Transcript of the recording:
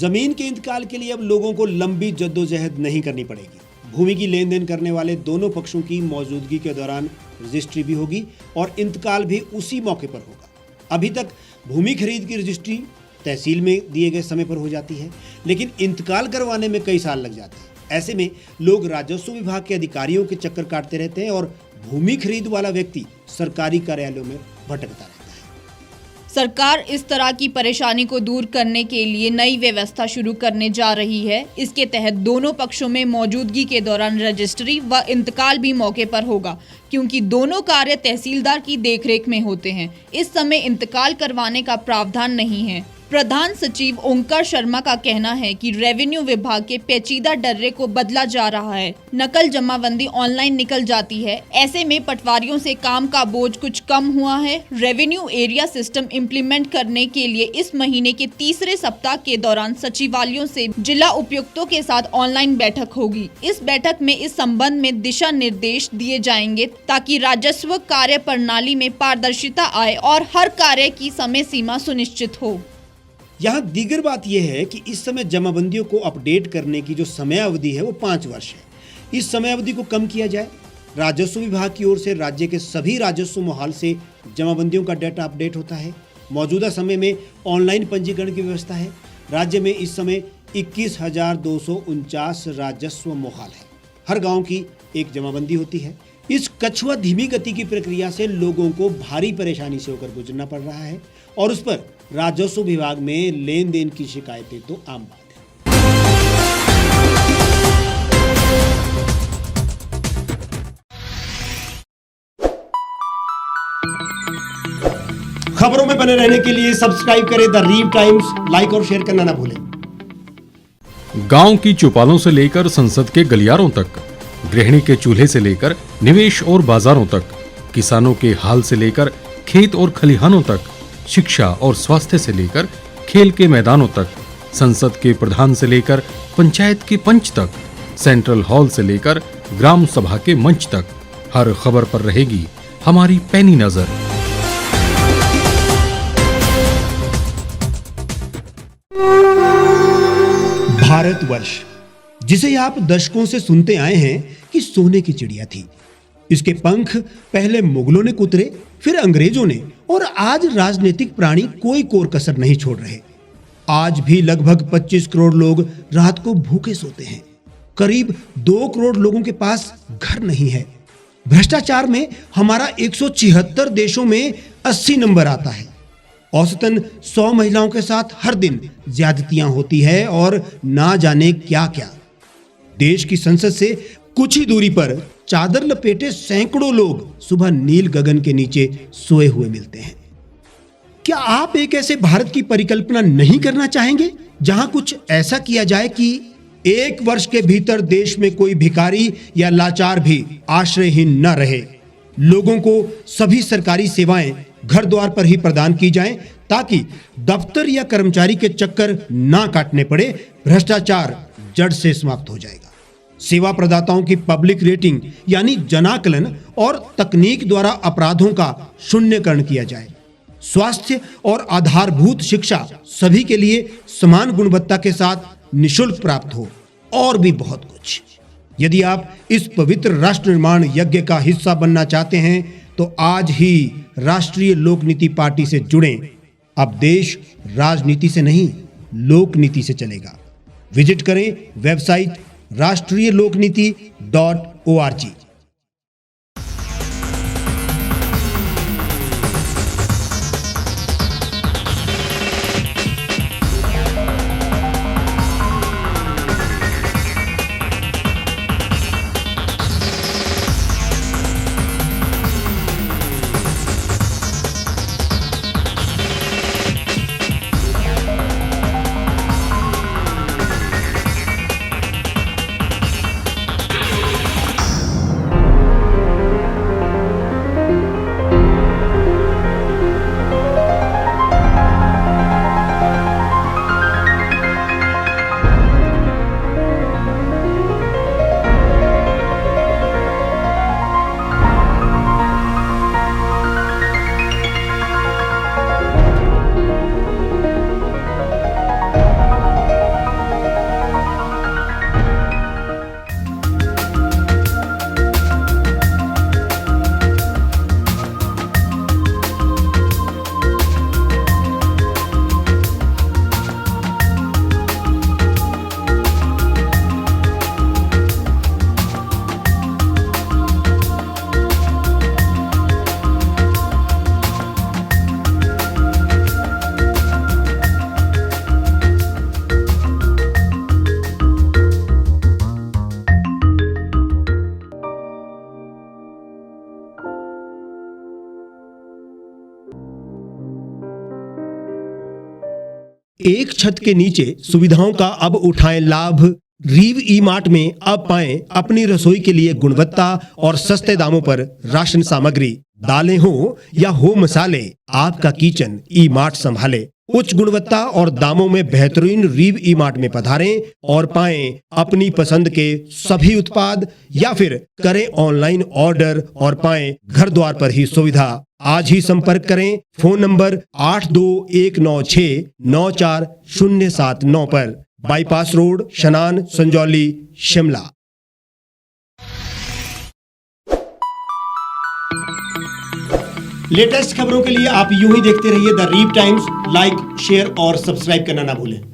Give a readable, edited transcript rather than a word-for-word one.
जमीन के इंतकाल के लिए अब लोगों को लंबी जद्दोजहद नहीं करनी पड़ेगी। भूमि की लेन देन करने वाले दोनों पक्षों की मौजूदगी के दौरान रजिस्ट्री भी होगी और इंतकाल भी उसी मौके पर होगा। अभी तक भूमि खरीद की रजिस्ट्री तहसील में दिए गए समय पर हो जाती है, लेकिन इंतकाल करवाने में कई साल लग जाते हैं। ऐसे में लोग राजस्व विभाग के अधिकारियों के चक्कर काटते रहते हैं और भूमि खरीद वाला व्यक्ति सरकारी कार्यालयों में भटकता रहता है। सरकार इस तरह की परेशानी को दूर करने के लिए नई व्यवस्था शुरू करने जा रही है। इसके तहत दोनों पक्षों में मौजूदगी के दौरान रजिस्ट्री व इंतकाल भी मौके पर होगा, क्योंकि दोनों कार्य तहसीलदार की देखरेख में होते हैं। इस समय इंतकाल करवाने का प्रावधान नहीं है। प्रधान सचिव ओंकार शर्मा का कहना है कि रेवेन्यू विभाग के पेचीदा डर्रे को बदला जा रहा है। नकल जमाबंदी ऑनलाइन निकल जाती है। ऐसे में पटवारियों से काम का बोझ कुछ कम हुआ है। रेवेन्यू एरिया सिस्टम इम्प्लीमेंट करने के लिए इस महीने के तीसरे सप्ताह के दौरान सचिवालयों से जिला उपायुक्तों के साथ ऑनलाइन बैठक होगी। इस बैठक में इस संबंध में दिशा निर्देश दिए जाएंगे ताकि राजस्व कार्य प्रणाली में पारदर्शिता आए और हर कार्य की समय सीमा सुनिश्चित हो। यहाँ दीगर बात यह है कि इस समय जमाबंदियों को अपडेट करने की जो समय अवधि है वो 5 वर्ष है। इस समय अवधि को कम किया जाए। राजस्व विभाग की ओर से राज्य के सभी राजस्व मोहाल से जमाबंदियों का डाटा अपडेट होता है। मौजूदा समय में ऑनलाइन पंजीकरण की व्यवस्था है। राज्य में इस समय 21,249 राजस्व मोहाल है। हर गाँव की एक जमाबंदी होती है। इस कछुआ धीमी गति की प्रक्रिया से लोगों को भारी परेशानी से होकर गुजरना पड़ रहा है और उस पर राजस्व विभाग में लेन देन की शिकायतें तो आम बात है। खबरों में बने रहने के लिए सब्सक्राइब करें द रीव टाइम्स, लाइक और शेयर करना ना भूलें। गांव की चौपालों से लेकर संसद के गलियारों तक, गृहिणी के चूल्हे से लेकर निवेश और बाजारों तक, किसानों के हाल से लेकर खेत और खलिहानों तक, शिक्षा और स्वास्थ्य से लेकर खेल के मैदानों तक, संसद के प्रधान से लेकर पंचायत के पंच तक, सेंट्रल हॉल से लेकर ग्राम सभा के मंच तक, हर खबर पर रहेगी हमारी पैनी नजर। भारतवर्ष, जिसे आप दशकों से सुनते आए हैं कि सोने की चिड़िया थी। इसके पंख पहले मुगलों ने कुतरे, फिर अंग्रेजों ने, और आज राजनीतिक प्राणी कोई कोर कसर नहीं छोड़ रहे। आज भी लगभग 25 करोड़ लोग रात को भूखे सोते हैं। करीब 2 करोड़ लोगों के पास घर नहीं है। भ्रष्टाचार में हमारा 176 देशों में 80 नंबर आता है। औसतन 100 महिलाओं के साथ हर दिन ज्यादतियां होती है और ना जाने क्या क्या। देश की संसद से कुछ ही दूरी पर चादर लपेटे सैकड़ों लोग सुबह नील गगन के नीचे सोए हुए मिलते हैं। क्या आप एक ऐसे भारत की परिकल्पना नहीं करना चाहेंगे जहां कुछ ऐसा किया जाए कि 1 वर्ष के भीतर देश में कोई भिखारी या लाचार भी आश्रयहीन न रहे? लोगों को सभी सरकारी सेवाएं घर द्वार पर ही प्रदान की जाएं ताकि दफ्तर या कर्मचारी के चक्कर ना काटने पड़े। भ्रष्टाचार जड़ से समाप्त हो जाएगा। सेवा प्रदाताओं की पब्लिक रेटिंग यानी जनाकलन और तकनीक द्वारा अपराधों का शून्यकरण किया जाए। स्वास्थ्य और आधारभूत शिक्षा सभी के लिए समान गुणवत्ता के साथ निशुल्क प्राप्त हो, और भी बहुत कुछ। यदि आप इस पवित्र राष्ट्र निर्माण यज्ञ का हिस्सा बनना चाहते हैं तो आज ही राष्ट्रीय लोक नीति पार्टी से जुड़ें। अब देश राजनीति से नहीं, लोक नीति से चलेगा। विजिट करें वेबसाइट rashtriyalokniti.org। एक छत के नीचे सुविधाओं का अब उठाएं लाभ। रीव ई मार्ट में अब पाएं अपनी रसोई के लिए गुणवत्ता और सस्ते दामों पर राशन सामग्री। दालें हो या हो मसाले, आपका किचन ई मार्ट संभाले। उच्च गुणवत्ता और दामों में बेहतरीन रीव ई मार्ट में पधारें और पाएं अपनी पसंद के सभी उत्पाद, या फिर करें ऑनलाइन ऑर्डर और पाएं घर द्वार पर ही सुविधा। आज ही संपर्क करें फोन नंबर 8219694079 पर, बाईपास रोड, शनान, संजौली, शिमला। लेटेस्ट खबरों के लिए आप यूं ही देखते रहिए द रीव टाइम्स। लाइक, शेयर और सब्सक्राइब करना ना भूलें।